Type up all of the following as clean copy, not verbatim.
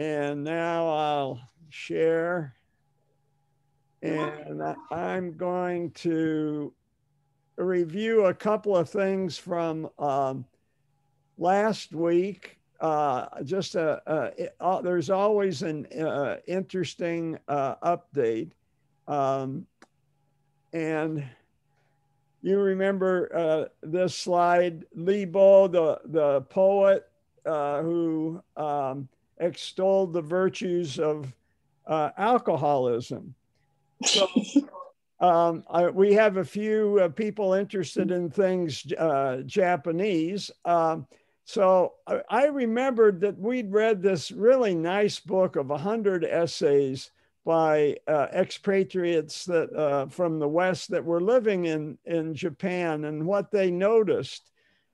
And now I'll share. And I'm going to review a couple of things from last week. There's always an interesting update. And you remember this slide, Li Bo, the poet who extolled the virtues of alcoholism. So we have a few people interested in things Japanese. So I remembered that we'd read this really nice book of 100 essays by expatriates that from the West that were living in Japan and what they noticed.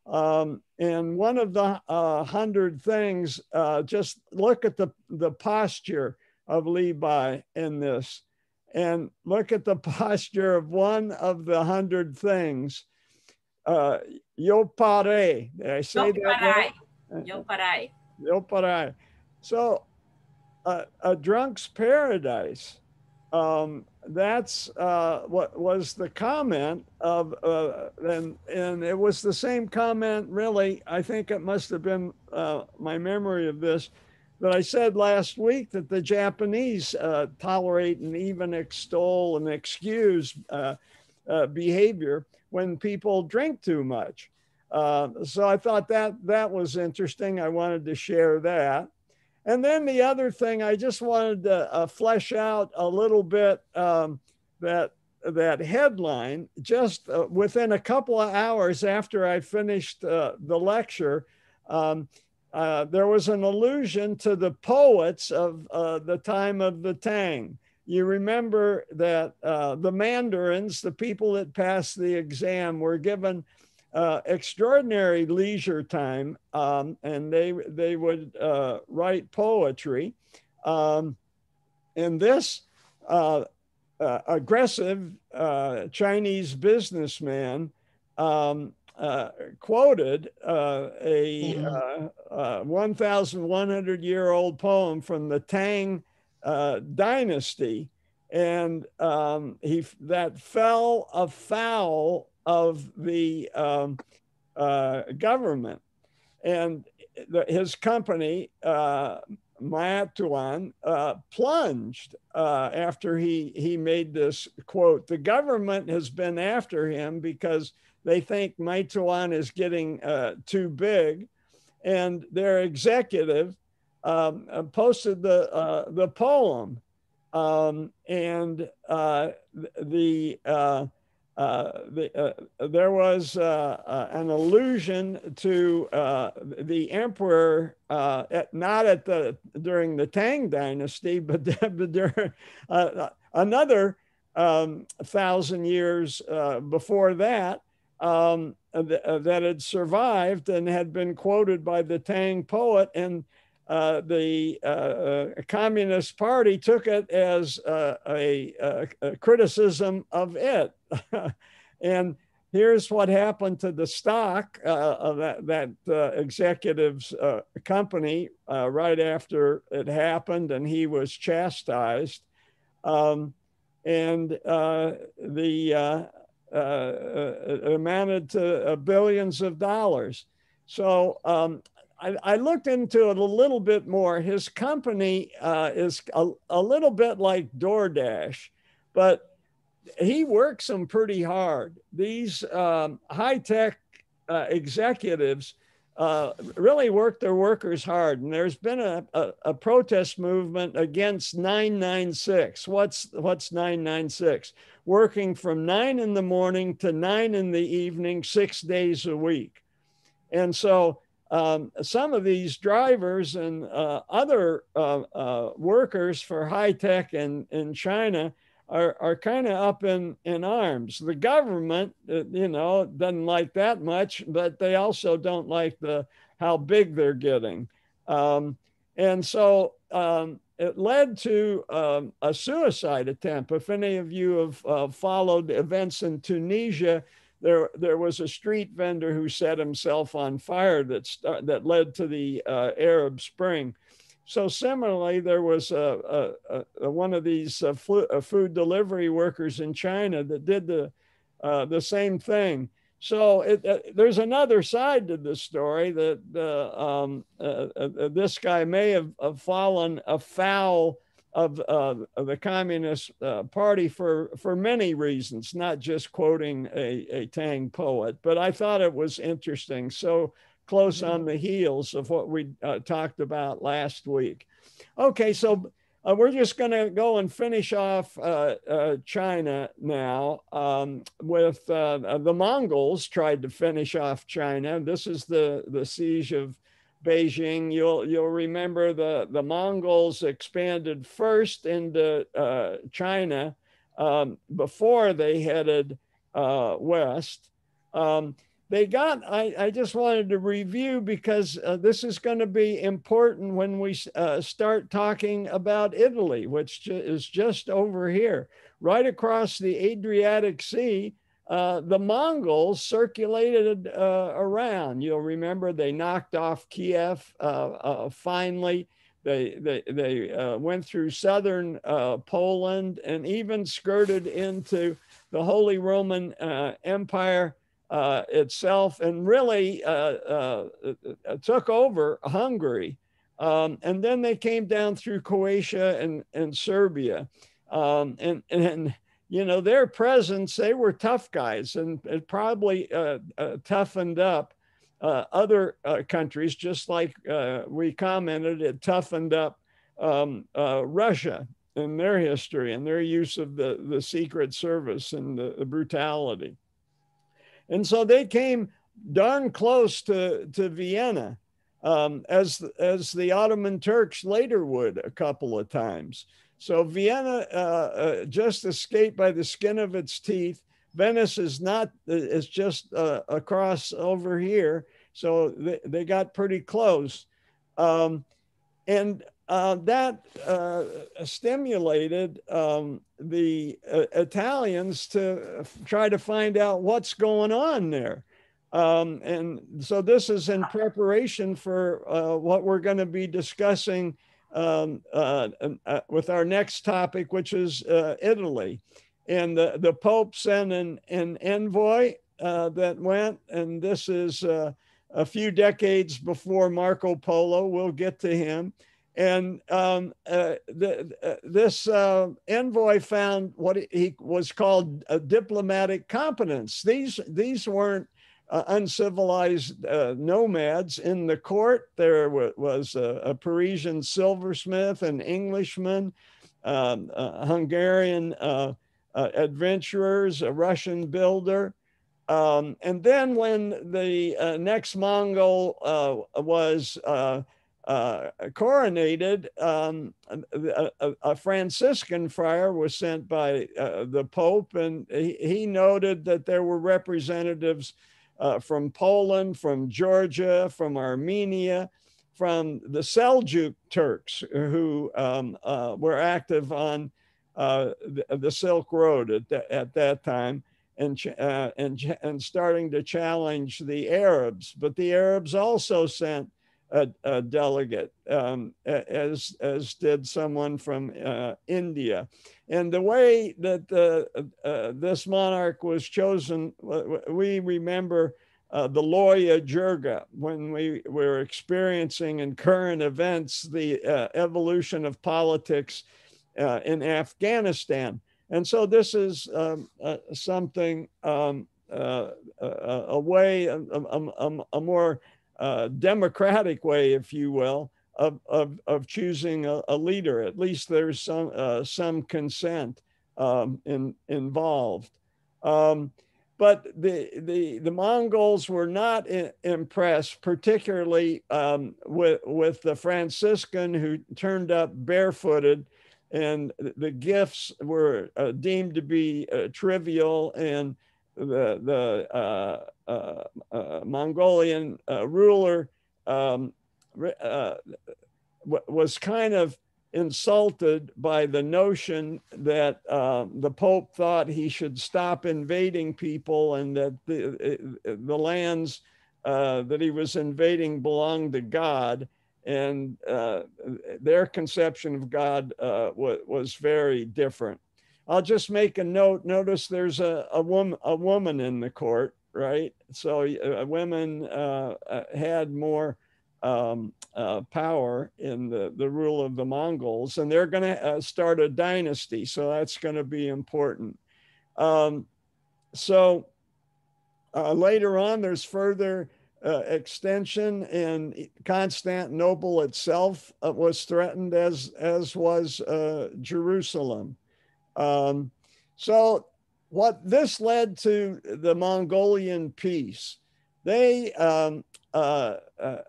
And one of the 100 things, just look at the posture of Li Bai in this, and look at the posture of one of the 100 things. Yopare. Did I say that right? Yopare. Yopare. So a drunk's paradise. That's what was the comment of, and it was the same comment, really. I think it must have been my memory of this, that I said last week that the Japanese tolerate and even extol and excuse behavior when people drink too much. So I thought that was interesting. I wanted to share that. And then the other thing, I just wanted to flesh out a little bit that headline. Just within a couple of hours after I finished the lecture, there was an allusion to the poets of the time of the Tang. You remember that the mandarins, the people that passed the exam, were given extraordinary leisure time, and they would write poetry. And this aggressive Chinese businessman quoted a 1,100-year-old poem from the Tang Dynasty, and that fell afoul of the government. And his company, Maatuan, plunged after he made this quote. The government has been after him because they think Maituan is getting too big, and their executive posted the poem, and there was an allusion to the emperor, not during the Tang Dynasty, but during another 1,000 years before that, that had survived and had been quoted by the Tang poet, and the Communist Party took it as a criticism of it. And here's what happened to the stock of that executive's company right after it happened, and he was chastised. It amounted to billions of dollars. So I looked into it a little bit more. His company is a little bit like DoorDash, but he works them pretty hard. These high-tech executives really work their workers hard. And there's been a protest movement against 996. What's 996? Working from 9 in the morning to 9 in the evening, 6 days a week. And so some of these drivers and other workers for high tech in China are kind of up in arms. The government, doesn't like that much, but they also don't like how big they're getting. And so it led to a suicide attempt. If any of you have followed events in Tunisia, there was a street vendor who set himself on fire that led to the Arab Spring. So similarly, there was one of these food delivery workers in China that did the same thing. So there's another side to the story that this guy may have fallen afoul of the Communist Party for many reasons, not just quoting a Tang poet. But I thought it was interesting. So close on the heels of what we talked about last week. Okay, so we're just going to go and finish off China now with the Mongols tried to finish off China. This is the siege of Beijing. You'll remember the Mongols expanded first into China before they headed west. I just wanted to review because this is going to be important when we start talking about Italy, which is just over here. Right across the Adriatic Sea, the Mongols circulated around. You'll remember they knocked off Kiev finally. They went through southern Poland and even skirted into the Holy Roman Empire itself, and really took over Hungary. And then they came down through Croatia and Serbia. And you know, their presence, they were tough guys, and it probably toughened up other countries, just like we commented, it toughened up Russia in their history and their use of the Secret Service and the brutality. And so they came darn close to Vienna, as the Ottoman Turks later would a couple of times. So Vienna just escaped by the skin of its teeth. Venice is just across over here. So they got pretty close. And that stimulated the Italians to try to find out what's going on there. And so this is in preparation for what we're going to be discussing with our next topic, which is Italy. And the Pope sent an envoy that went, and this is a few decades before Marco Polo. We'll get to him. And this envoy found what he was called diplomatic competence. These weren't uncivilized nomads. In the court, there was a Parisian silversmith, an Englishman, Hungarian adventurers, a Russian builder. And then when the next Mongol was coronated, a Franciscan friar was sent by the Pope, and he noted that there were representatives from Poland, from Georgia, from Armenia, from the Seljuk Turks who were active on the Silk Road at that time, and starting to challenge the Arabs. But the Arabs also sent a delegate, as did someone from India. And the way that this monarch was chosen, we remember the Loya Jirga, when we were experiencing in current events the evolution of politics in Afghanistan. And so this is something, a way, a more democratic way, if you will, of choosing a leader. At least there's some consent involved. But the Mongols were not impressed, particularly with the Franciscan who turned up barefooted, and the gifts were deemed to be trivial, and the Mongolian ruler was kind of insulted by the notion that the Pope thought he should stop invading people, and that the lands that he was invading belonged to God. and their conception of God was very different. I'll just make a note. Notice there's a woman in the court, right? So women had more power in the rule of the Mongols, and they're going to start a dynasty. So that's going to be important. So later on, there's further extension, and Constantinople itself was threatened, as was Jerusalem. So what this led to the Mongolian peace. They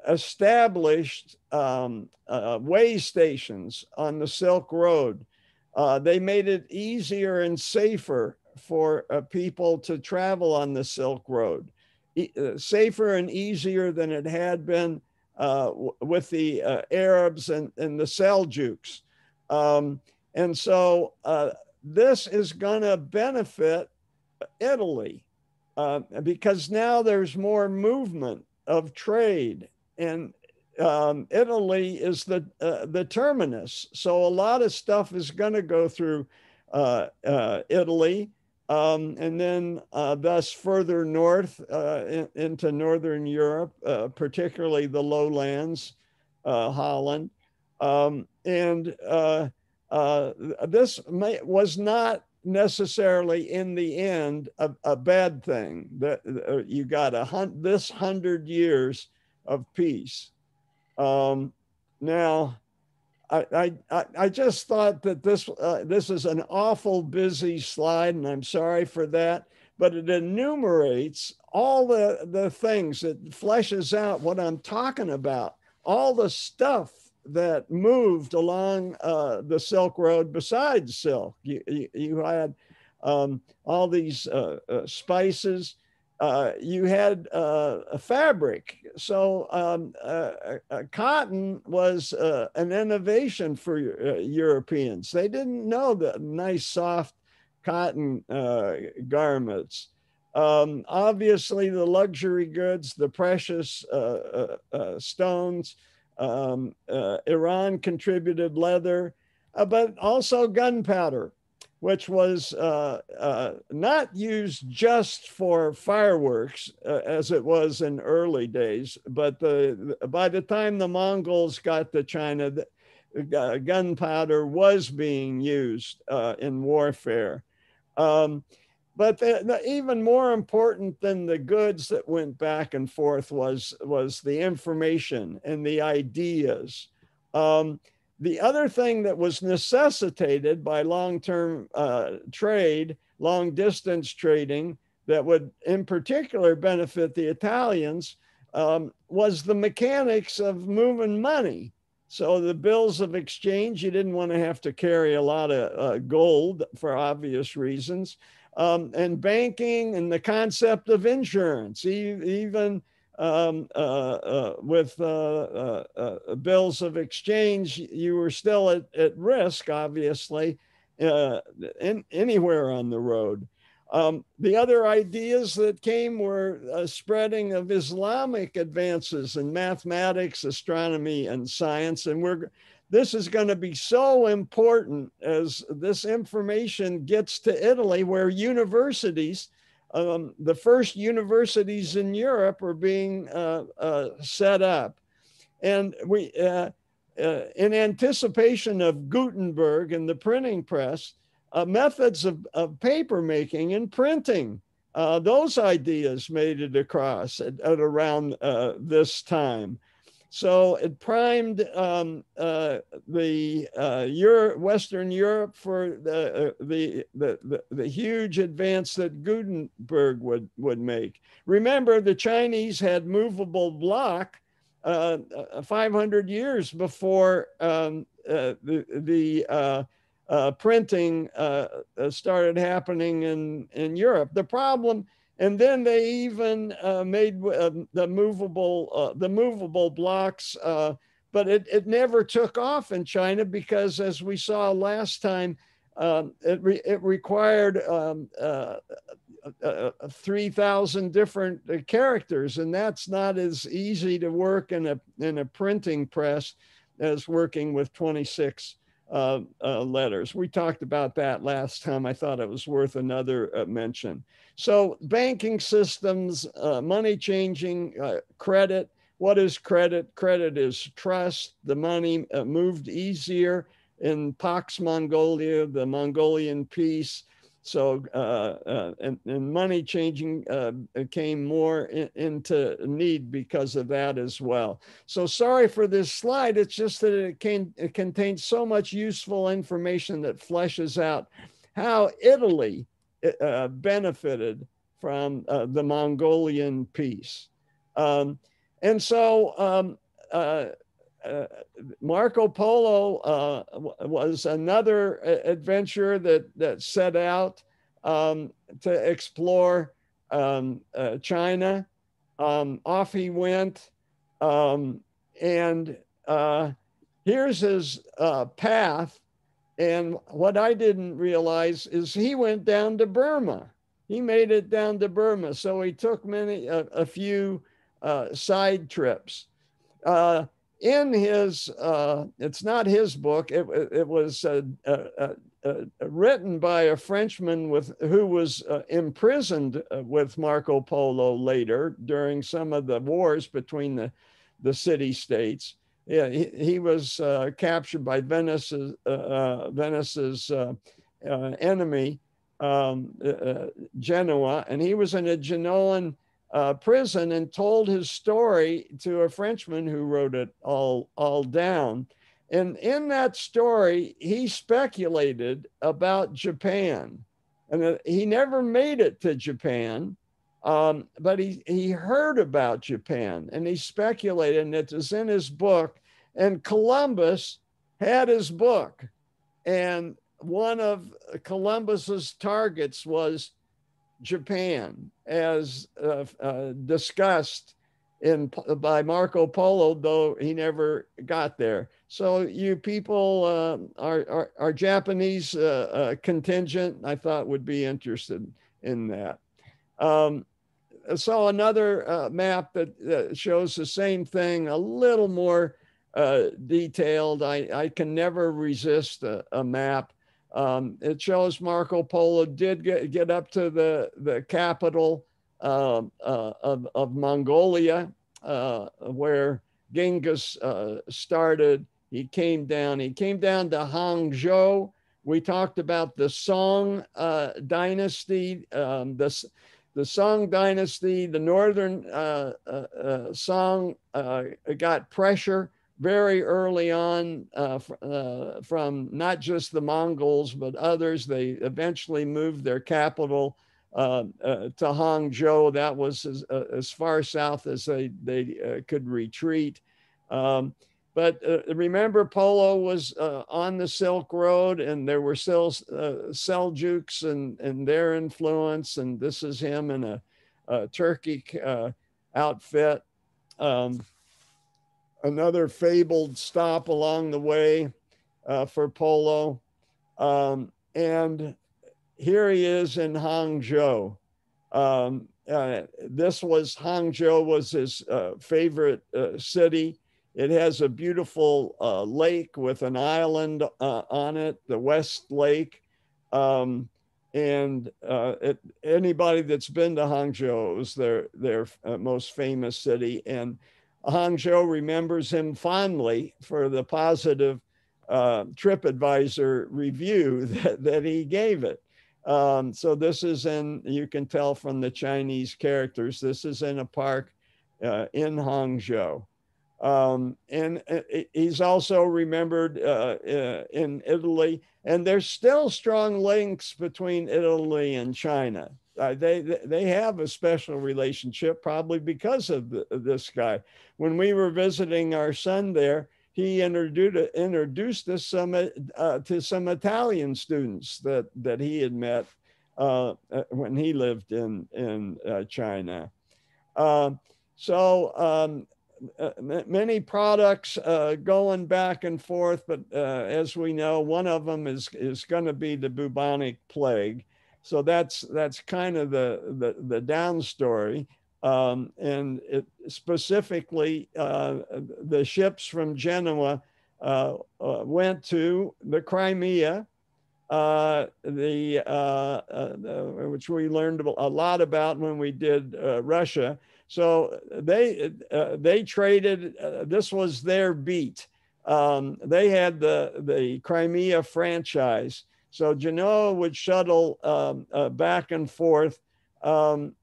established way stations on the Silk Road. They made it easier and safer for people to travel on the Silk Road, safer and easier than it had been with the Arabs and the Seljuks. And so this is going to benefit Italy because now there's more movement of trade, and Italy is the terminus. So a lot of stuff is going to go through Italy, and then thus further north into Northern Europe, particularly the lowlands, Holland. And this was not necessarily in the end a bad thing, that you got this 100 years of peace. Now, I just thought that this is an awful busy slide, and I'm sorry for that, but it enumerates all the things, that fleshes out what I'm talking about, all the stuff that moved along the Silk Road besides silk. You had all these spices. You had a fabric. So cotton was an innovation for Europeans. They didn't know the nice, soft cotton garments. Obviously, the luxury goods, the precious stones. Iran contributed leather, but also gunpowder, which was not used just for fireworks as it was in early days, but by the time the Mongols got to China, gunpowder was being used in warfare. But even more important than the goods that went back and forth was the information and the ideas. The other thing that was necessitated by long-term trade, long-distance trading, that would in particular benefit the Italians, was the mechanics of moving money. So the bills of exchange, you didn't want to have to carry a lot of gold for obvious reasons. And banking and the concept of insurance, even with bills of exchange, you were still at risk, obviously, anywhere on the road. The other ideas that came were a spreading of Islamic advances in mathematics, astronomy, and science. And this is going to be so important as this information gets to Italy, where universities, the first universities in Europe are being set up. And in anticipation of Gutenberg and the printing press, methods of paper making and printing, those ideas made it across at around this time. So it primed Western Europe for the huge advance that Gutenberg would make. Remember, the Chinese had movable block 500 years before printing started happening in Europe. The problem. And then they even made the movable blocks, but it never took off in China because, as we saw last time, it required 3,000 different characters, and that's not as easy to work in a printing press as working with 26 letters. We talked about that last time. I thought it was worth another mention. So banking systems, money changing, credit. What is credit? Credit is trust. The money moved easier in Pax Mongolia, the Mongolian Peace. So, and money changing came more into need because of that as well. So sorry for this slide. It's just that it contains so much useful information that fleshes out how Italy benefited from the Mongolian peace. And so Marco Polo was another adventurer that set out to explore China. Off he went. And here's his path. And what I didn't realize is he went down to Burma. He made it down to Burma. So he took a few side trips. In his, it's not his book, it was written by a Frenchman who was imprisoned with Marco Polo later during some of the wars between the city-states. Yeah, he was captured by Venice's enemy, Genoa, and he was in a Genoan prison and told his story to a Frenchman who wrote it all down. And in that story, he speculated about Japan. And he never made it to Japan, but he heard about Japan and he speculated, and it was in his book. And Columbus had his book. And one of Columbus's targets was Japan, as discussed by Marco Polo, though he never got there. So you people, our Japanese contingent, I thought would be interested in that. So another map that shows the same thing, a little more detailed. I can never resist a map. It shows Marco Polo did get up to the capital of Mongolia, where Genghis started. He came down to Hangzhou. We talked about the Song Dynasty, the Song Dynasty, the northern Song got pressure very early on from not just the Mongols, but others. They eventually moved their capital to Hangzhou. That was as far south as they could retreat. But remember, Polo was on the Silk Road, and there were still Seljuks and their influence. And this is him in a Turkic outfit. Another fabled stop along the way for Polo. And here he is in Hangzhou. Hangzhou was his favorite city. It has a beautiful lake with an island on it, the West Lake. Anybody that's been to Hangzhou, it was their most famous city. And Hangzhou remembers him fondly for the positive TripAdvisor review that he gave it. So this is you can tell from the Chinese characters, this is in a park in Hangzhou. And he's also remembered in Italy, and there's still strong links between Italy and China. They have a special relationship, probably because of this guy. When we were visiting our son there, he introduced us to some Italian students that he had met when he lived in China. Many products going back and forth, but as we know, one of them is going to be the bubonic plague. So that's kind of the down story. And it specifically, the ships from Genoa went to the Crimea, which we learned a lot about when we did Russia. So they traded. This was their beat. They had the Crimea franchise. So Genoa would shuttle back and forth, and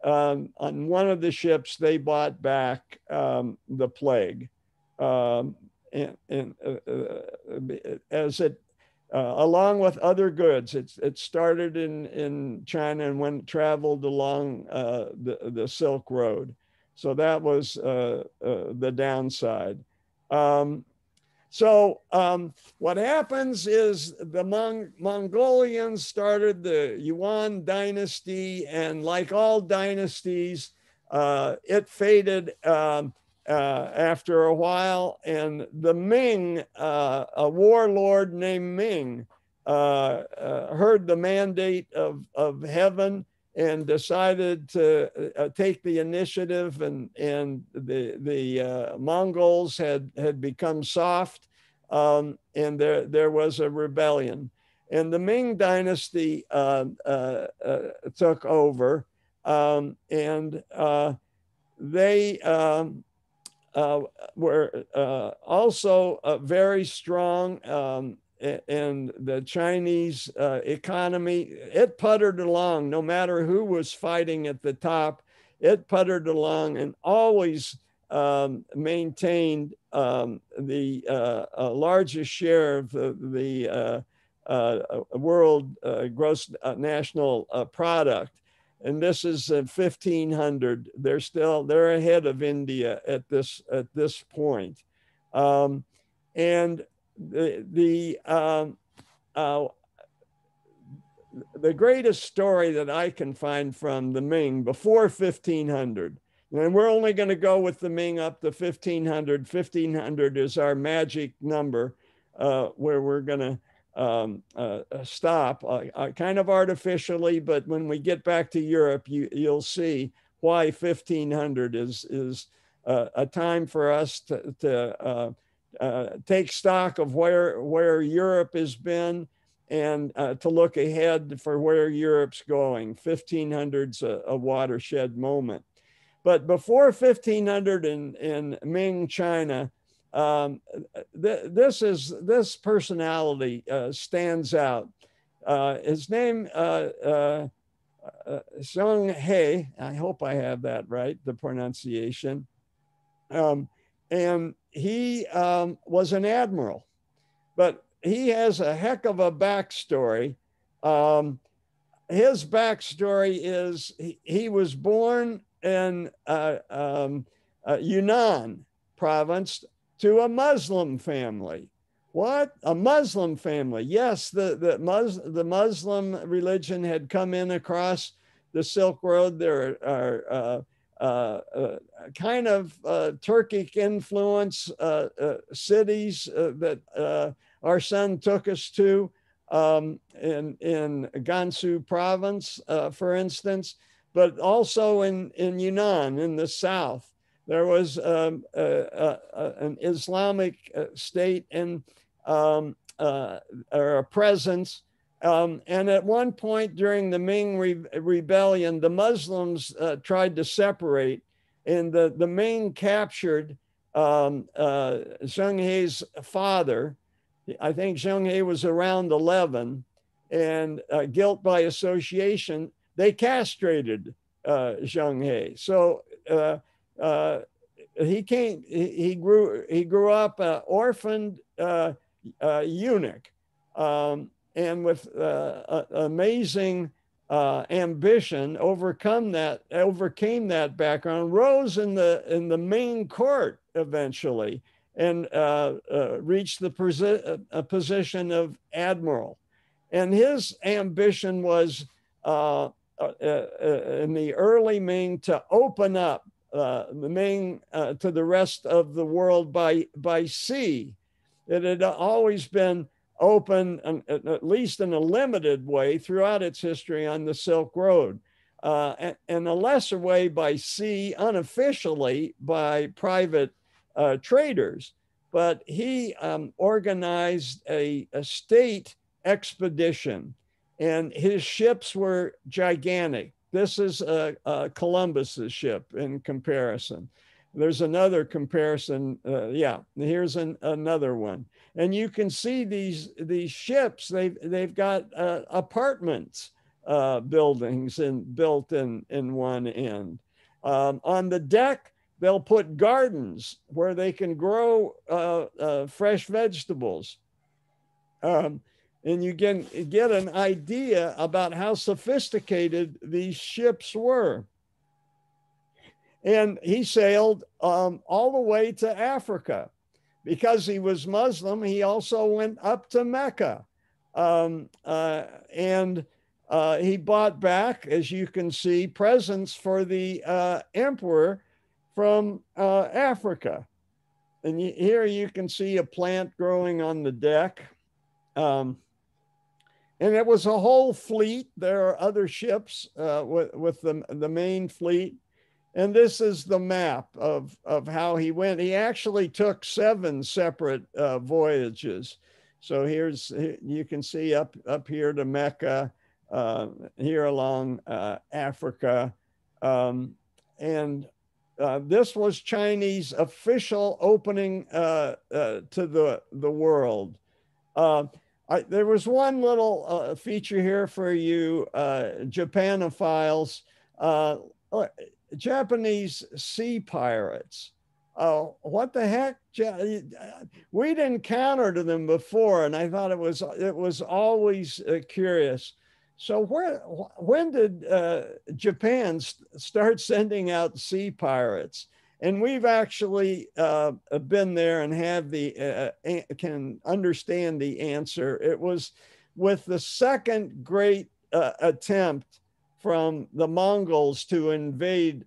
on one of the ships they bought back the plague, and as it along with other goods. It started in China and traveled along the Silk Road. So that was the downside. What happens is the Mongolians started the Yuan Dynasty, and like all dynasties, it faded after a while, and the Ming, a warlord named Ming, heard the mandate of heaven and decided to take the initiative, and the Mongols had become soft, and there was a rebellion, and the Ming Dynasty took over, and they were also very strong, and the Chinese economy, it puttered along no matter who was fighting at the top. It puttered along and always maintained the largest share of the world gross national product. And this is 1500. They're ahead of India at this point, and the greatest story that I can find from the Ming before 1500, and we're only going to go with the Ming up to 1500. 1500 is our magic number where we're going to stop, kind of artificially, but when we get back to Europe, you'll see why 1500 is a time for us to take stock of where Europe has been, and to look ahead for where Europe's going. 1500's a watershed moment. But before 1500 in Ming China, this personality stands out. His name, Zheng He, I hope I have that right, the pronunciation. And he was an admiral, but he has a heck of a backstory. His backstory is he was born in Yunnan province to a Muslim family. What? A Muslim family. Yes, the Muslim religion had come in across the Silk Road. There are kind of Turkic influence cities that our son took us to in Gansu province, for instance, but also in Yunnan in the south. There was an Islamic state and or a presence. And at one point during the Ming Rebellion, the Muslims tried to separate, and the Ming captured Zheng He's father. I think Zheng He was around 11, and guilt by association, they castrated Zheng He. So he grew up orphaned eunuch, and with amazing ambition, overcame that background, rose in the Ming court eventually, and reached the position of admiral. And his ambition was in the early Ming to open up the Ming to the rest of the world by sea. It had always been open, at least in a limited way, throughout its history on the Silk Road. And a lesser way by sea, unofficially by private traders. But he organized a state expedition, and his ships were gigantic. This is Columbus's ship in comparison. There's another comparison. Yeah, here's another one. And you can see these ships, they've got apartments buildings built in one end. On the deck, they'll put gardens where they can grow fresh vegetables. And you can get an idea about how sophisticated these ships were. And he sailed all the way to Africa. Because he was Muslim, he also went up to Mecca. And he bought back, as you can see, presents for the emperor from Africa. And here you can see a plant growing on the deck. And it was a whole fleet. There are other ships with the main fleet. And this is the map of how he went. He actually took 7 separate voyages. So you can see up here to Mecca, here along Africa. And this was Chinese official opening to the world. There was one little feature here for you Japanophiles. Japanese sea pirates. What the heck? We'd encountered them before, and I thought it was always curious. So when did Japan start sending out sea pirates? And we've actually been there and have can understand the answer. It was with the second great attempt from the Mongols to invade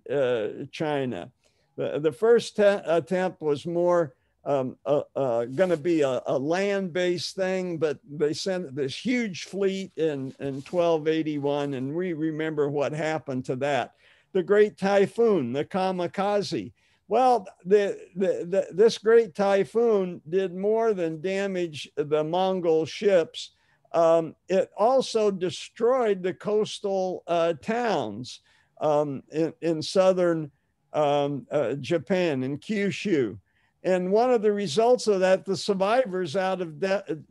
China. The first attempt was more going to be a land-based thing, but they sent this huge fleet in 1281, and we remember what happened to that. The Great Typhoon, the kamikaze. Well, this great typhoon did more than damage the Mongol ships. It also destroyed the coastal towns in southern Japan, in Kyushu. And one of the results of that, the survivors out of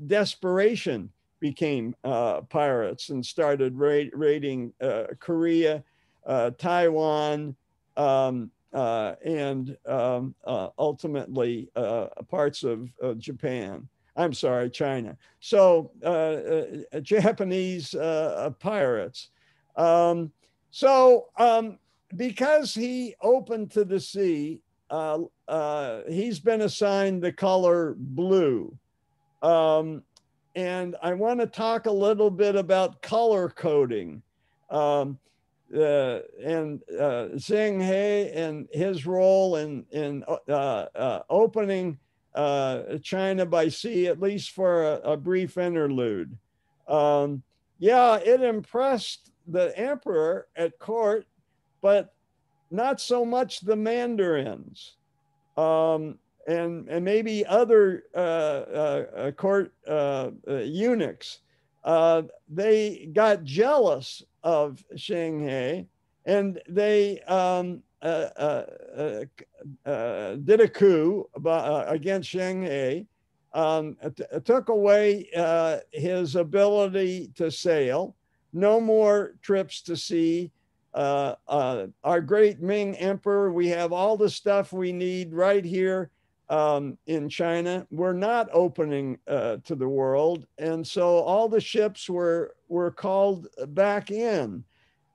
desperation became pirates and started raiding Korea, Taiwan, and ultimately parts of Japan. I'm sorry, China. So Japanese pirates. Because he opened to the sea, he's been assigned the color blue. And I want to talk a little bit about color coding. And Zheng He and his role in opening China by sea, at least for a brief interlude. Yeah, it impressed the emperor at court, but not so much the mandarins, and maybe other court eunuchs. They got jealous of Zheng He, and they did a coup against Zheng He, took away his ability to sail, no more trips to sea. Our great Ming emperor, we have all the stuff we need right here in China. We're not opening to the world. And so all the ships were called back in.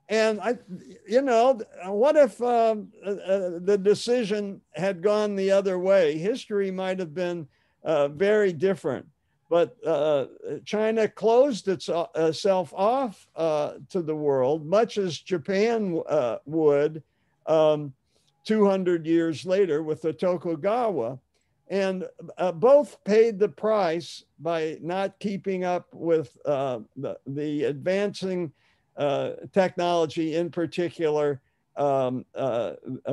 And what if the decision had gone the other way? History might have been very different. But China closed itself off to the world, much as Japan would 200 years later with the Tokugawa. And both paid the price by not keeping up with the advancing technology, in particular,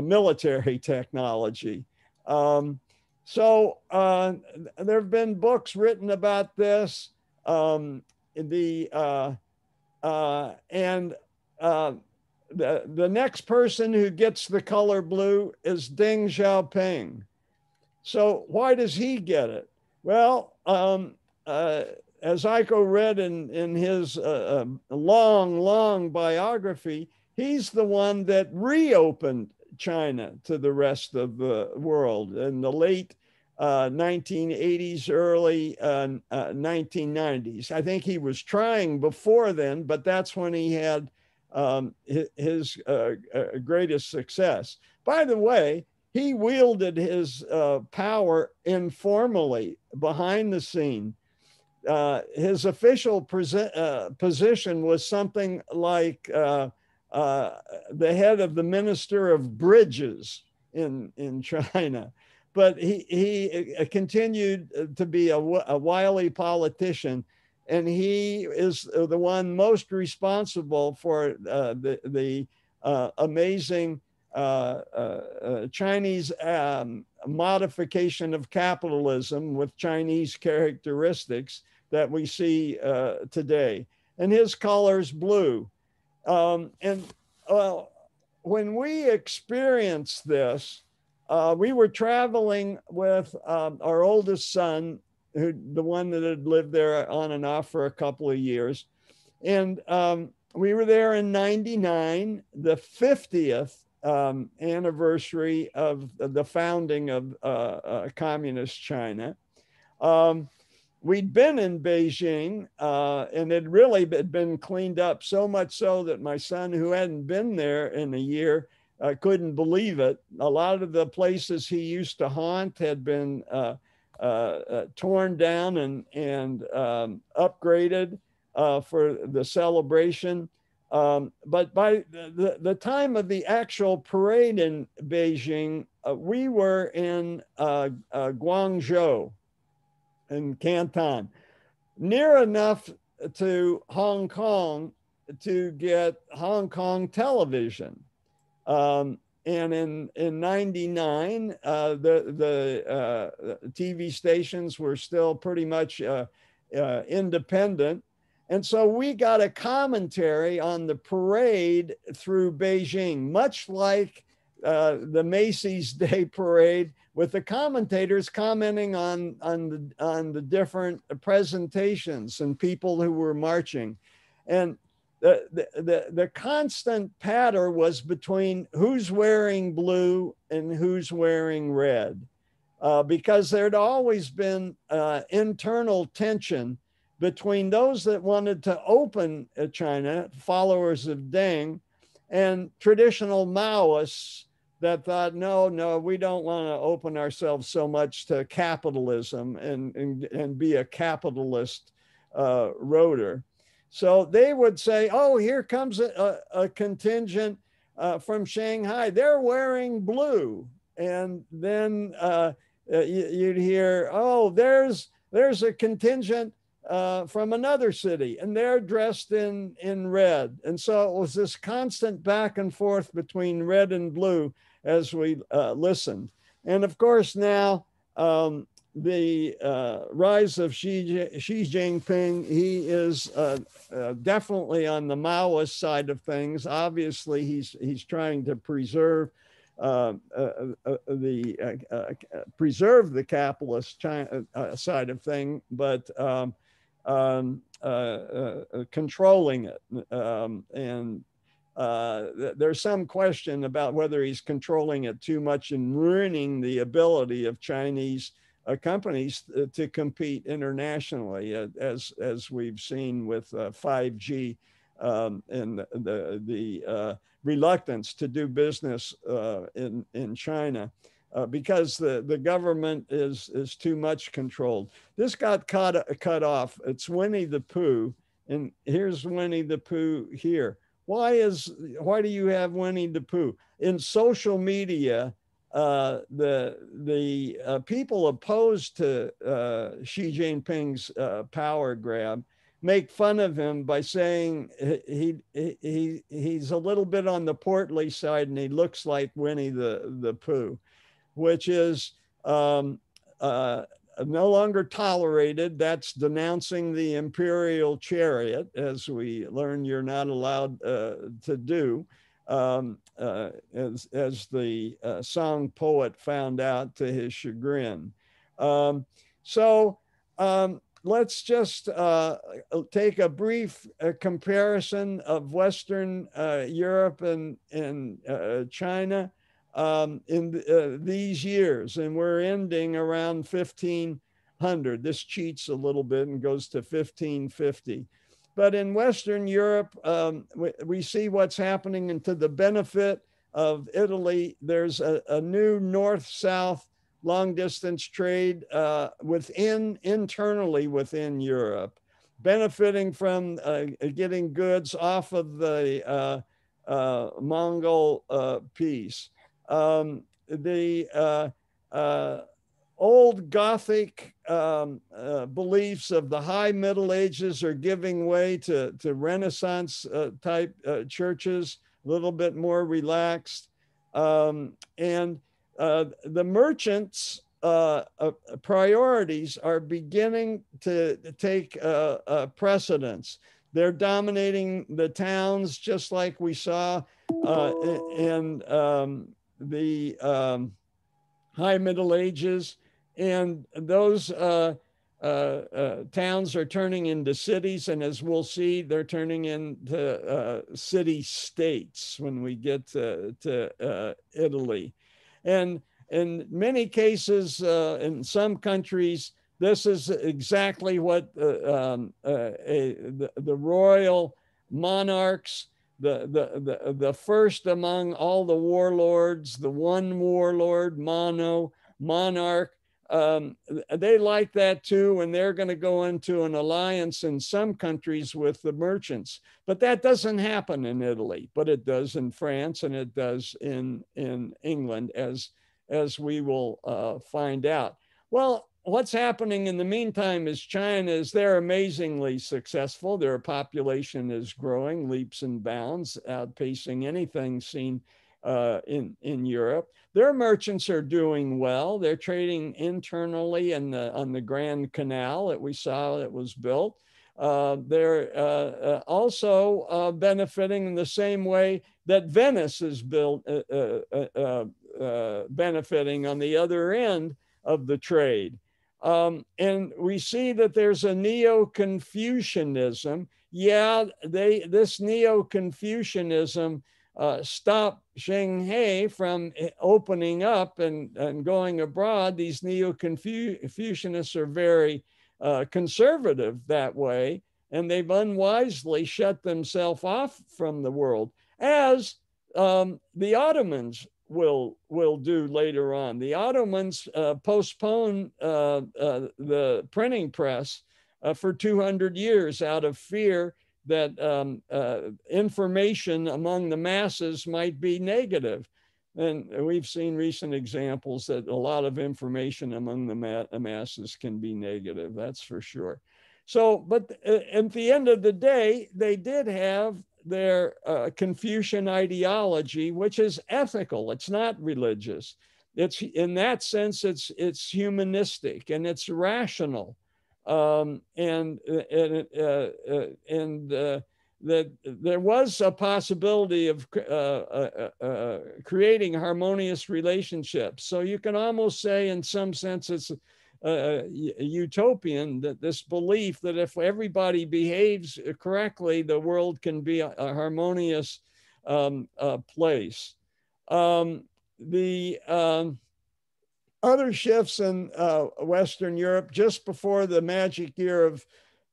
military technology. So there have been books written about this. The and the next person who gets the color blue is Deng Xiaoping. So why does he get it? Well, as Iko read in his long biography, he's the one that reopened China to the rest of the world in the late 1980s, early 1990s. I think he was trying before then, but that's when he had his greatest success. By the way, he wielded his power informally behind the scene. His official position was something like the head of the Minister of Bridges in China. But he continued to be a wily politician, and he is the one most responsible for the amazing Chinese modification of capitalism with Chinese characteristics that we see today. And his color is blue. And when we experienced this, we were traveling with our oldest son, the one that had lived there on and off for a couple of years. And we were there in 99, the 50th anniversary of the founding of communist China. We'd been in Beijing, and it really had been cleaned up, so much so that my son, who hadn't been there in a year, couldn't believe it. A lot of the places he used to haunt had been torn down and upgraded for the celebration. But by the time of the actual parade in Beijing, we were in Guangzhou in Canton, near enough to Hong Kong to get Hong Kong television. And in 99, the TV stations were still pretty much independent. And so we got a commentary on the parade through Beijing, much like the Macy's Day Parade, with the commentators commenting on the different presentations and people who were marching. And the constant pattern was between who's wearing blue and who's wearing red, because there'd always been internal tension between those that wanted to open China, followers of Deng, and traditional Maoists that thought, no, we don't want to open ourselves so much to capitalism and be a capitalist roader. So they would say, oh, here comes a contingent from Shanghai. They're wearing blue. And then you'd hear, oh, there's a contingent from another city, and they're dressed in red. And so it was this constant back and forth between red and blue as we listened. And of course, now the rise of Xi Jinping, he is definitely on the Maoist side of things. Obviously, he's trying to preserve the capitalist China, side of thing, but controlling it. And there's some question about whether he's controlling it too much and ruining the ability of Chinese companies to compete internationally, as we've seen with 5G and the reluctance to do business in China. Because the government is too much controlled. This got cut off. It's Winnie the Pooh, and here's Winnie the Pooh here. Why do you have Winnie the Pooh? In social media, the people opposed to Xi Jinping's power grab make fun of him by saying he's a little bit on the portly side and he looks like Winnie the Pooh, which is uh, no longer tolerated. That's denouncing the imperial chariot, as we learn you're not allowed to do, as the song poet found out to his chagrin. So let's just take a brief comparison of Western Europe and China in these years, and we're ending around 1500. This cheats a little bit and goes to 1550. But in Western Europe, we see what's happening, and to the benefit of Italy, there's a new north-south long-distance trade internally within Europe, benefiting from getting goods off of the Mongol peace. The old Gothic beliefs of the high Middle Ages are giving way to Renaissance type churches, a little bit more relaxed. And the merchants' priorities are beginning to take precedence. They're dominating the towns, just like we saw in the High Middle Ages. And those towns are turning into cities. And as we'll see, they're turning into city states when we get to Italy. And in many cases, in some countries, this is exactly what the royal monarchs, the first among all the warlords, the one warlord, monarch, they like that too, and they're going to go into an alliance in some countries with the merchants. But that doesn't happen in Italy, but it does in France, and it does in England, as we will find out. Well, what's happening in the meantime is China is they're amazingly successful. Their population is growing leaps and bounds, outpacing anything seen in Europe. Their merchants are doing well. They're trading internally on the Grand Canal that we saw that was built. They're also benefiting in the same way that Venice is built, benefiting on the other end of the trade. And we see that there's a Neo-Confucianism. Yeah, this Neo-Confucianism stopped Zheng He from opening up and going abroad. These Neo-Confucianists are very conservative that way, and they've unwisely shut themselves off from the world, as the Ottomans will do later on. The Ottomans postponed the printing press for 200 years out of fear that information among the masses might be negative. And we've seen recent examples that a lot of information among the masses can be negative, that's for sure. So, but at the end of the day, they did have their Confucian ideology, which is ethical. It's not religious. It's in that sense, it's humanistic and it's rational, and that there was a possibility of creating harmonious relationships. So you can almost say, in some sense, it's utopian, that this belief that if everybody behaves correctly, the world can be a harmonious place. The other shifts in Western Europe, just before the magic year of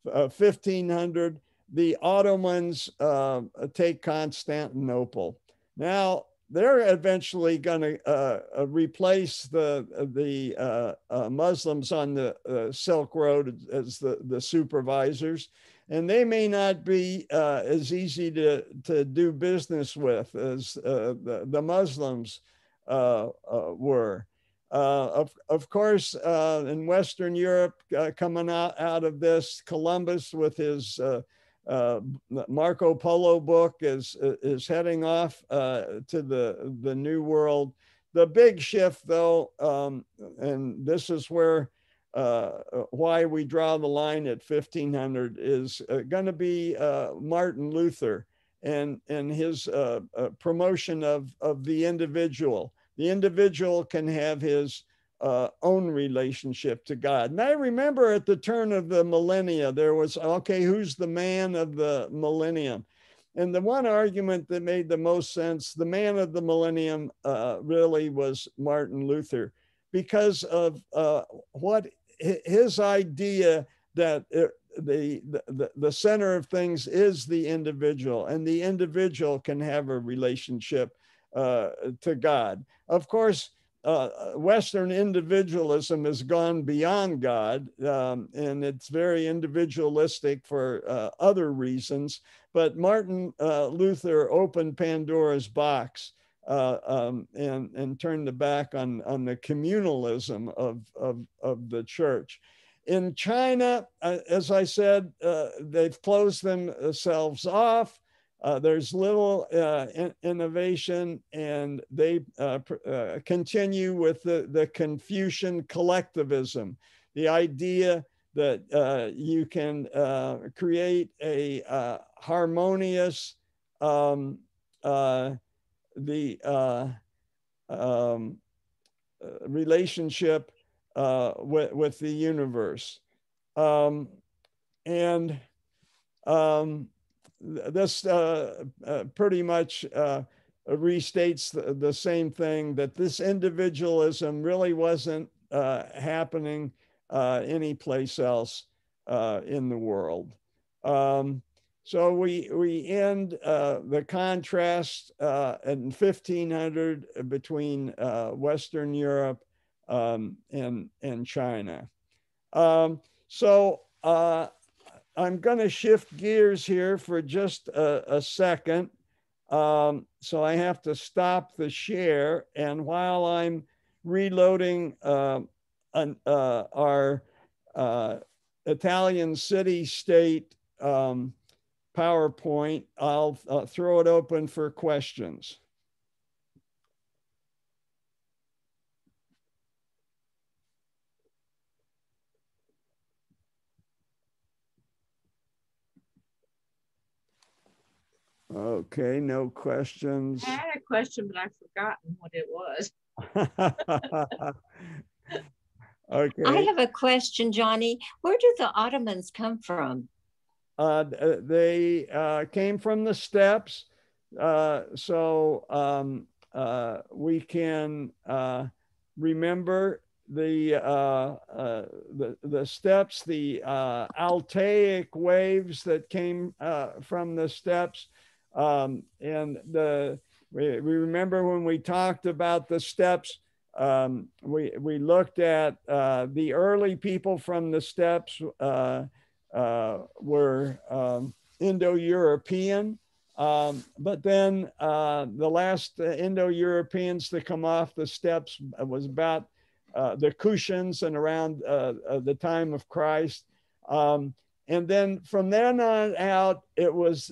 1500, the Ottomans take Constantinople. Now, they're eventually going to replace the Muslims on the Silk Road as the supervisors, and they may not be as easy to do business with as the Muslims were. Of course, in Western Europe, coming out of this, Columbus with his Marco Polo book is heading off to the New World. The big shift, though, and this is where why we draw the line at 1500, is going to be Martin Luther and his promotion of the individual. The individual can have his own relationship to God. And I remember at the turn of the millennia, there was, okay, who's the man of the millennium? And the one argument that made the most sense, the man of the millennium really was Martin Luther, because of what his idea that the center of things is the individual, and the individual can have a relationship to God. Of course, Western individualism has gone beyond God, and it's very individualistic for other reasons. But Martin Luther opened Pandora's box and turned the back on the communalism of the church. In China, as I said, they've closed themselves off. There's little innovation, and they continue with the Confucian collectivism, the idea that you can create a harmonious relationship with the universe. This pretty much restates the same thing, that this individualism really wasn't happening anyplace else in the world. So we end the contrast in 1500 between Western Europe and China. I'm going to shift gears here for just a second. So I have to stop the share. And while I'm reloading our Italian city-state PowerPoint, I'll throw it open for questions. Okay, no questions. I had a question, but I've forgotten what it was. Okay. I have a question, Johnny. Where do the Ottomans come from? They came from the steppes. We can remember the steppes, the Altaic waves that came from the steppes. We remember when we talked about the steppes, we looked at the early people from the steppes were Indo-European, but then the last Indo-Europeans to come off the steppes was about the Kushans and around the time of Christ. And then from then on out, it was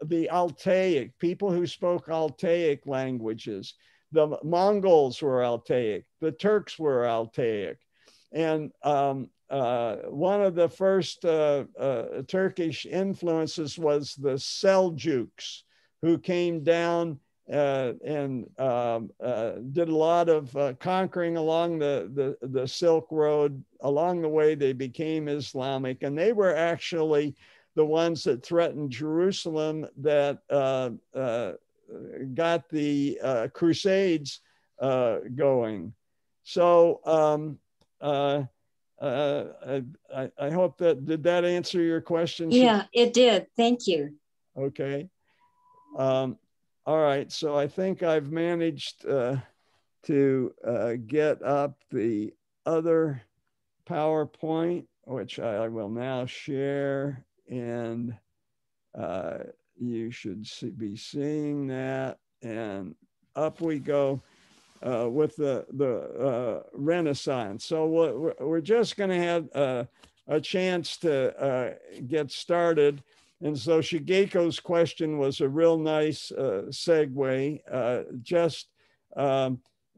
the Altaic, people who spoke Altaic languages. The Mongols were Altaic, the Turks were Altaic. And one of the first Turkish influences was the Seljuks, who came down and did a lot of conquering along the Silk Road. Along the way, they became Islamic, and they were actually the ones that threatened Jerusalem, that got the Crusades going. So I hope did that answer your question? Yeah, it did. Thank you. Okay. All right. So I think I've managed to get up the other PowerPoint, which I will now share, and you should be seeing that, and up we go. with the Renaissance. So we're just going to have a chance to get started. And so Shigeko's question was a real nice segue, just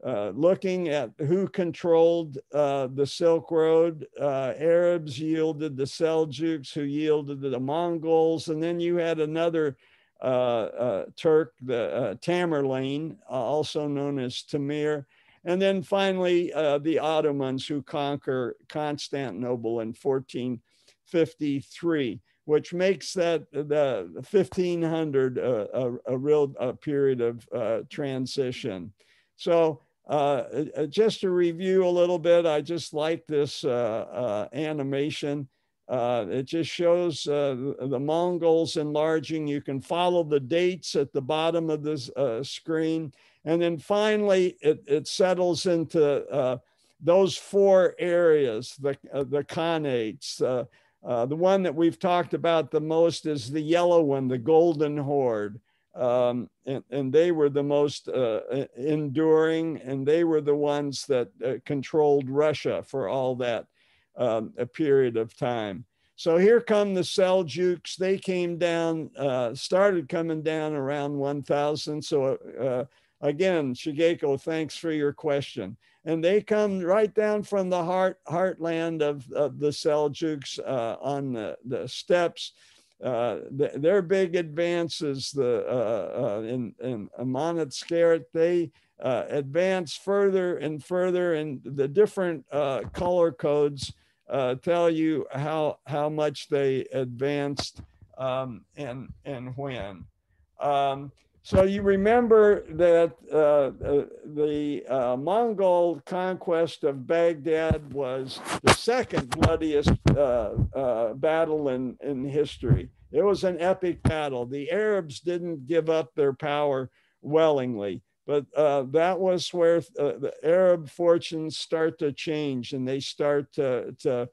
looking at who controlled the Silk Road. Arabs yielded the Seljuks, who yielded to the Mongols. And then you had another Turk, the Tamerlane, also known as Tamir. And then finally, the Ottomans, who conquer Constantinople in 1453, which makes that the 1500 a real period of transition. So just to review a little bit, I just like this animation. It just shows the Mongols enlarging. You can follow the dates at the bottom of this screen. And then finally, it settles into those four areas, the Khanates. The one that we've talked about the most is the yellow one, the Golden Horde. And they were the most enduring, and they were the ones that controlled Russia for all that a period of time. So here come the Seljuks. They came down, started coming down around 1000. So again, Shigeko, thanks for your question. And they come right down from the heartland of the Seljuks on the steppes. Their big advances in Amanat-Skaret, they advance further and further, and the different color codes tell you how much they advanced and when. So you remember that the Mongol conquest of Baghdad was the second bloodiest battle in history. It was an epic battle. The Arabs didn't give up their power willingly, but that was where the Arab fortunes start to change, and they start to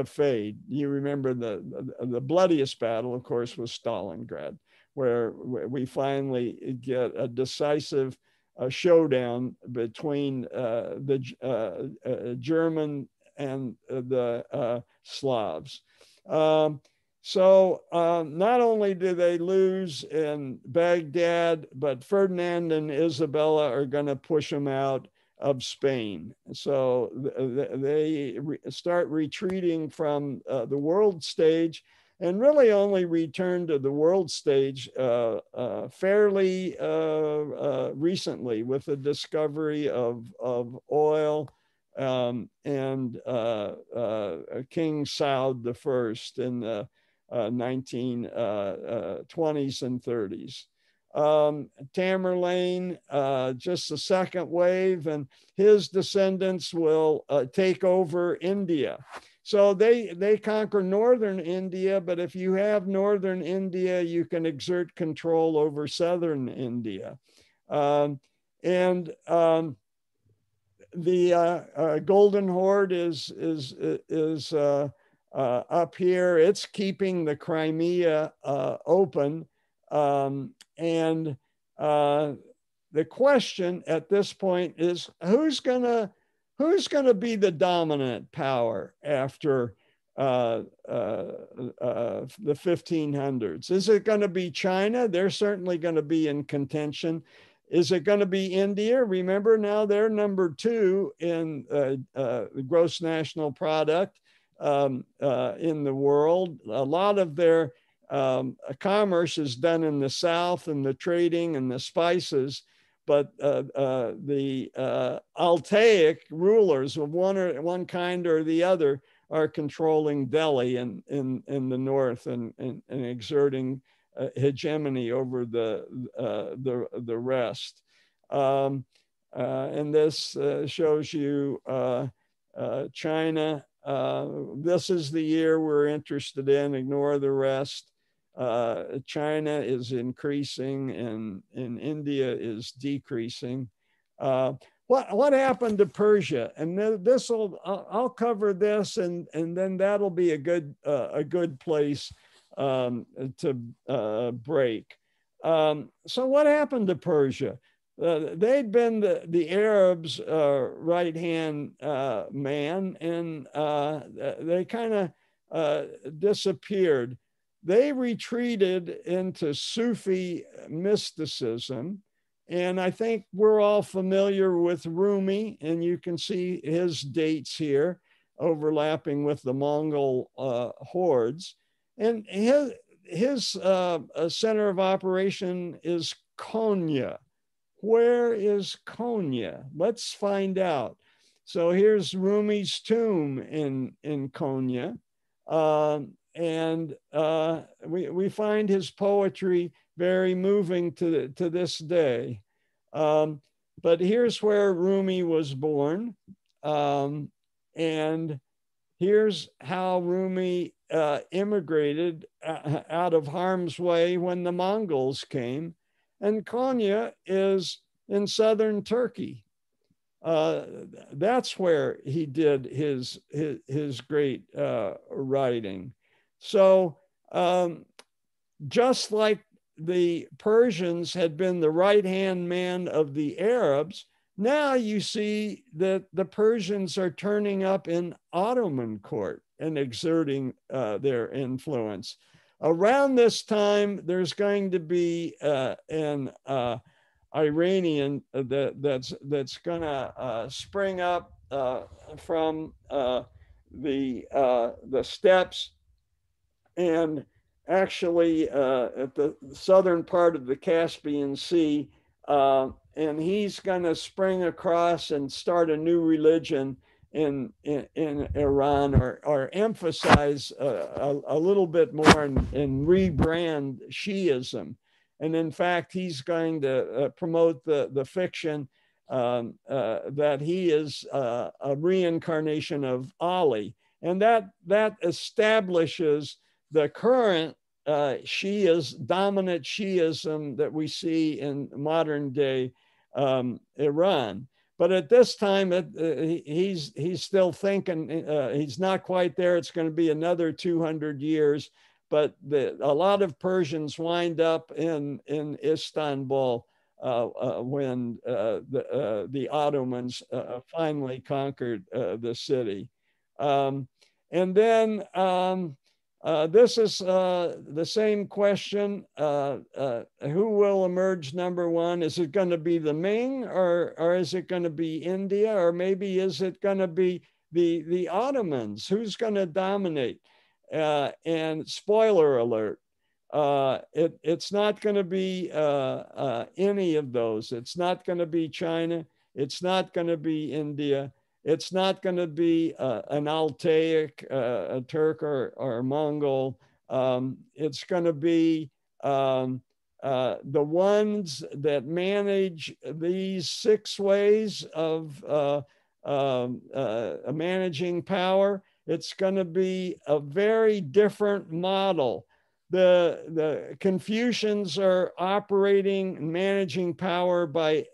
fade. You remember the bloodiest battle, of course, was Stalingrad, where we finally get a decisive showdown between the German and the Slavs. So not only do they lose in Baghdad, but Ferdinand and Isabella are going to push them out of Spain. So they start retreating from the world stage, and really only returned to the world stage fairly recently with the discovery of oil and King Saud I in the 1920s and 30s. Tamerlane, just the second wave, and his descendants will take over India. So they conquer northern India, but if you have northern India, you can exert control over southern India. The Golden Horde is up here. It's keeping the Crimea open. The question at this point is, who's gonna be the dominant power after the 1500s? Is it going to be China? They're certainly going to be in contention. Is it going to be India? Remember, now they're number 2 in the gross national product in the world. A lot of their commerce is done in the south, and the trading and the spices. But the Altaic rulers of one kind or the other are controlling Delhi in the north and exerting hegemony over the rest. And this shows you China. This is the year we're interested in. Ignore the rest. China is increasing and India is decreasing. What happened to Persia? And I'll cover this, and then that'll be a good place to break. So what happened to Persia? they'd been the Arabs' right-hand man, and they kind of disappeared. They retreated into Sufi mysticism. And I think we're all familiar with Rumi, and you can see his dates here overlapping with the Mongol hordes. And his center of operation is Konya. Where is Konya? Let's find out. So here's Rumi's tomb in Konya. We find his poetry very moving to this day. But here's where Rumi was born. And here's how Rumi immigrated out of harm's way when the Mongols came. And Konya is in southern Turkey. That's where he did his great writing. So just like the Persians had been the right-hand man of the Arabs, now you see that the Persians are turning up in Ottoman court and exerting their influence. Around this time, there's going to be an Iranian that's going to spring up from the steppes, and actually at the southern part of the Caspian Sea, and he's going to spring across and start a new religion in Iran, or emphasize a little bit more and rebrand Shiism. And in fact, he's going to promote the fiction that he is a reincarnation of Ali. And that establishes the current dominant Shiism that we see in modern day Iran. But at this time, he's still thinking, he's not quite there. It's going to be another 200 years. But a lot of Persians wind up in Istanbul when the Ottomans finally conquered the city. And then this is the same question. Who will emerge number one? Is it going to be the Ming, or is it going to be India, or maybe is it going to be the Ottomans? Who's going to dominate? And spoiler alert, it's not going to be any of those. It's not going to be China. It's not going to be India. It's not going to be an Altaic, a Turk or Mongol. It's going to be the ones that manage these 6 ways of managing power. It's going to be a very different model. The Confucians are operating and managing power by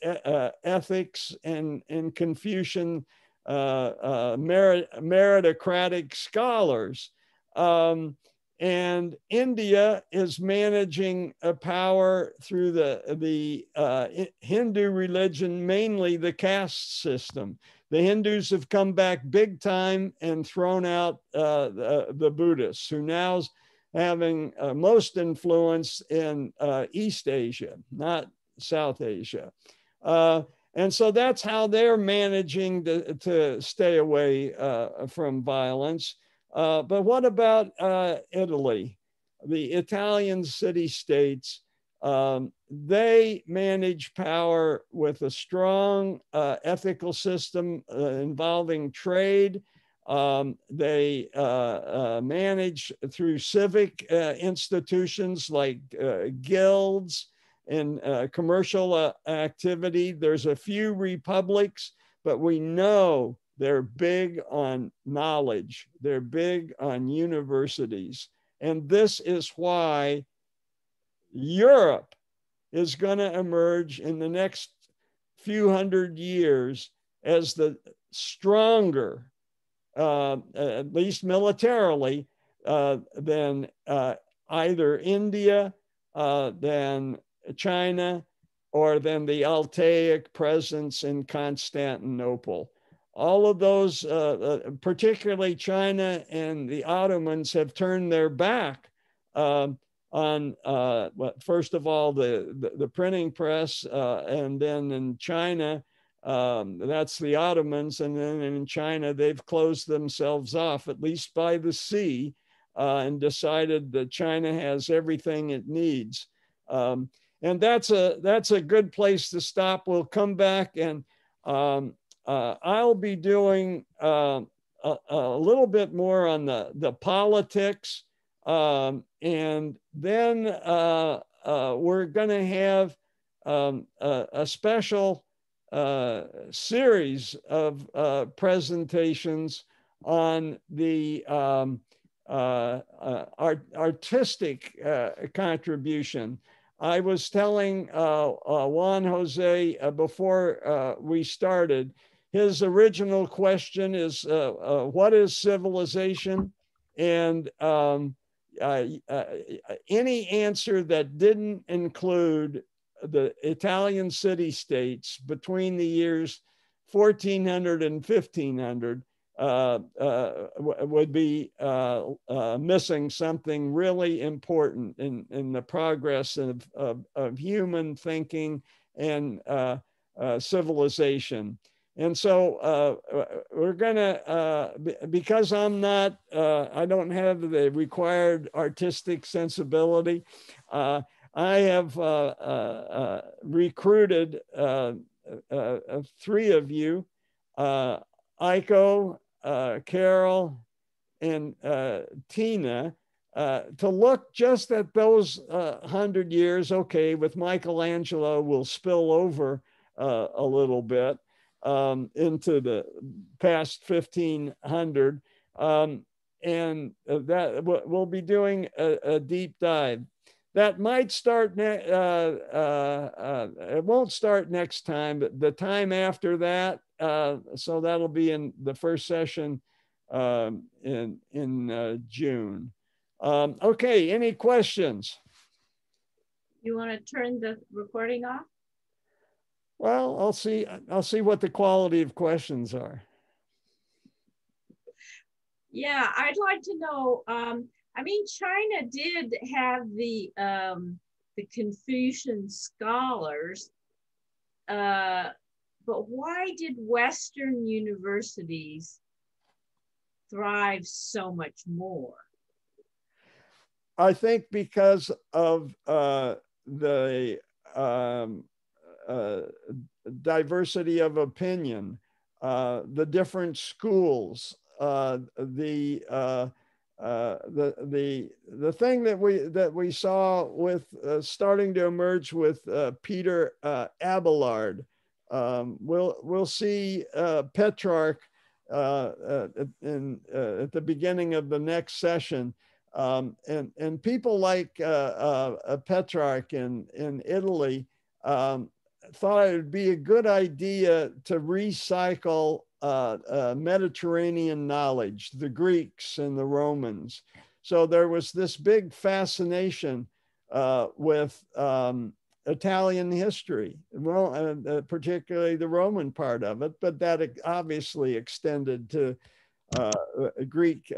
ethics and Confucian meritocratic scholars. And India is managing power through the Hindu religion, mainly the caste system. The Hindus have come back big time and thrown out the Buddhists, who now's having most influence in East Asia, not South Asia. And so that's how they're managing to stay away from violence. But what about Italy? The Italian city-states, they manage power with a strong ethical system involving trade. They manage through civic institutions like guilds and commercial activity. There's a few republics, but we know they're big on knowledge. They're big on universities. And this is why Europe is going to emerge in the next few hundred years as the stronger, at least militarily, than either India, than China, or than the Altaic presence in Constantinople. All of those, particularly China and the Ottomans, have turned their back on, first of all, the printing press, and then in China, that's the Ottomans, and then in China, they've closed themselves off, at least by the sea, and decided that China has everything it needs. And that's a good place to stop. We'll come back, and I'll be doing a little bit more on the politics, and then we're going to have a special series of presentations on the artistic contribution. I was telling Juan Jose before we started, his original question is, what is civilization? And any answer that didn't include the Italian city-states between the years 1400 and 1500 would be missing something really important in the progress of human thinking and civilization. And so we're gonna, because I'm not, I don't have the required artistic sensibility, I have recruited three of you, Aiko, Carol, and Tina, to look just at those 100 years. Okay, with Michelangelo, we'll spill over a little bit into the past 1500. And that we'll be doing a deep dive. That might start, it won't start next time, but the time after that, so that'll be in the first session in June. Okay, any questions? You want to turn the recording off? Well, I'll see what the quality of questions are. Yeah, I'd like to know, I mean, China did have the Confucian scholars, but why did Western universities thrive so much more? I think because of the diversity of opinion, the different schools, the thing that we saw with starting to emerge with Peter Abelard. We'll see Petrarch at the beginning of the next session, and people like Petrarch in Italy thought it would be a good idea to recycle Mediterranean knowledge, the Greeks and the Romans. So there was this big fascination with Italian history, particularly the Roman part of it, but that obviously extended to Greek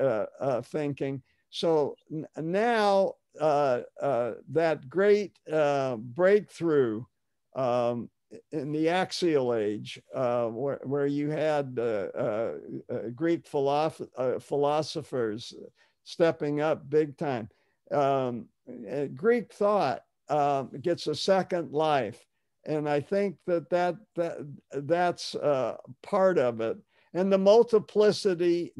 thinking. So now that great breakthrough in the axial age, where you had Greek philosophers stepping up big time, Greek thought gets a second life, and I think that's part of it. And the multiplicity,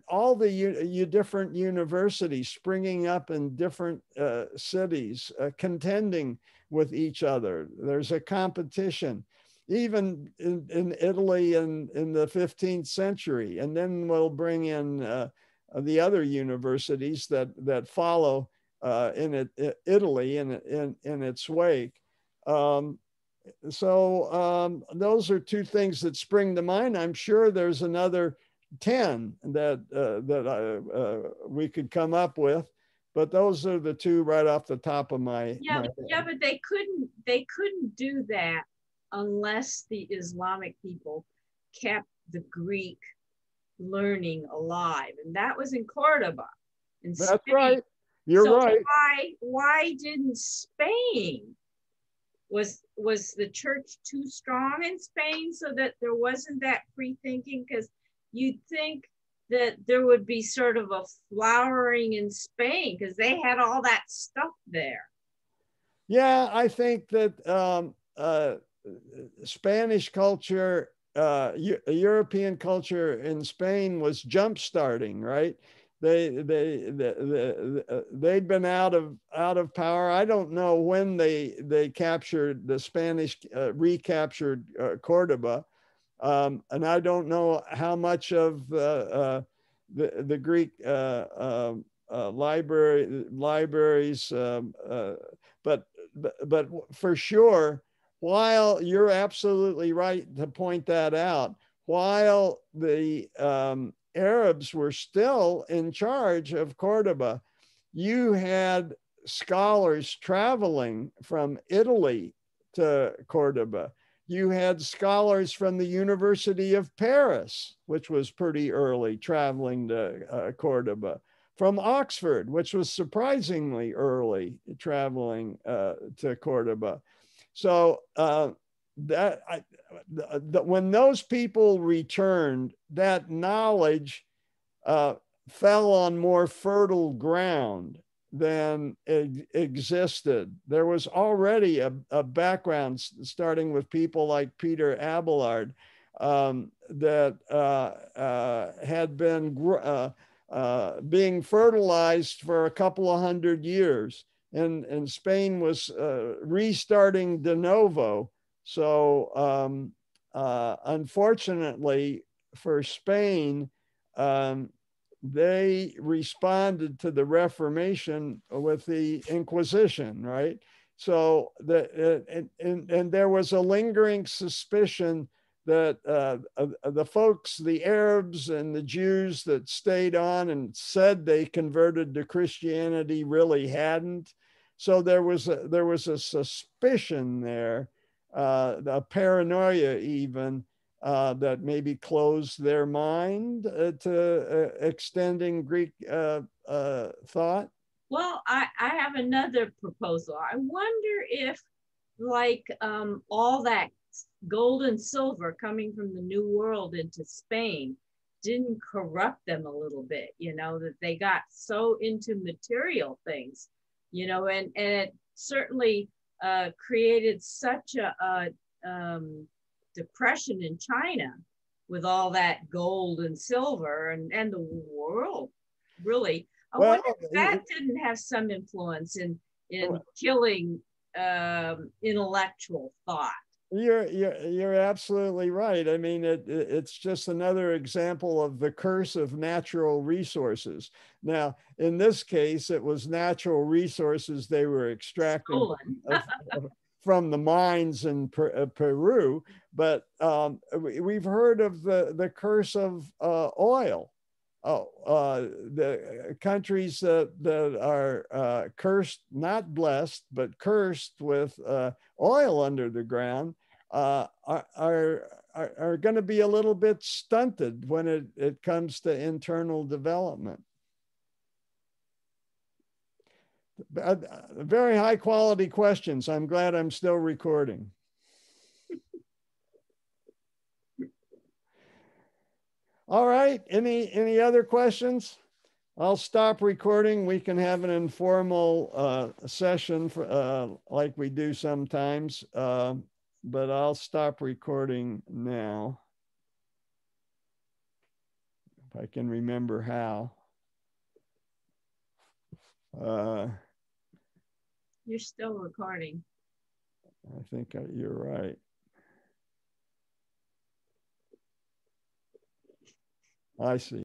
all the different universities springing up in different cities, contending with each other. There's a competition, even in Italy in the 15th century. And then we'll bring in the other universities that follow in Italy in its wake. So those are two things that spring to mind. I'm sure there's another 10 that we could come up with. But those are the two right off the top of my head. Yeah, but they couldn't do that unless the Islamic people kept the Greek learning alive, and that was in Cordoba. In That's Spain. right. You're so right. Why didn't Spain? Was the church too strong in Spain so that there wasn't that free thinking? Because you'd think that there would be sort of a flowering in Spain because they had all that stuff there. Yeah, I think that Spanish culture, European culture in Spain was jump starting, right? They'd been out of power. I don't know when they captured the Spanish, recaptured Cordoba, and I don't know how much of the Greek libraries, but for sure, while you're absolutely right to point that out, while the Arabs were still in charge of Cordoba, you had scholars traveling from Italy to Cordoba. You had scholars from the University of Paris, which was pretty early, traveling to Cordoba. From Oxford, which was surprisingly early, traveling to Cordoba. So when those people returned, that knowledge fell on more fertile ground than existed. There was already a background, starting with people like Peter Abelard, that had been being fertilized for a couple of hundred years. And Spain was restarting de novo. So unfortunately for Spain, they responded to the Reformation with the Inquisition, right? So and there was a lingering suspicion that the folks, the Arabs and the Jews that stayed on and said they converted to Christianity really hadn't. So there was a suspicion there, a paranoia even, that maybe closed their mind to extending Greek thought. Well, I have another proposal. I wonder if, like, all that gold and silver coming from the New World into Spain didn't corrupt them a little bit, that they got so into material things, and it certainly created such a depression in China with all that gold and silver and the world, really. I wonder if that didn't have some influence in killing intellectual thought. You're absolutely right. I mean, it's just another example of the curse of natural resources. Now, in this case, it was natural resources they were extracting from the mines in Peru, but we've heard of the curse of oil. The countries that are cursed, not blessed, but cursed with oil under the ground are going to be a little bit stunted when it comes to internal development. Very high quality questions. I'm glad I'm still recording. All right, any other questions? I'll stop recording. We can have an informal session for, like we do sometimes, but I'll stop recording now. If I can remember how. You're still recording. I think you're right. I see.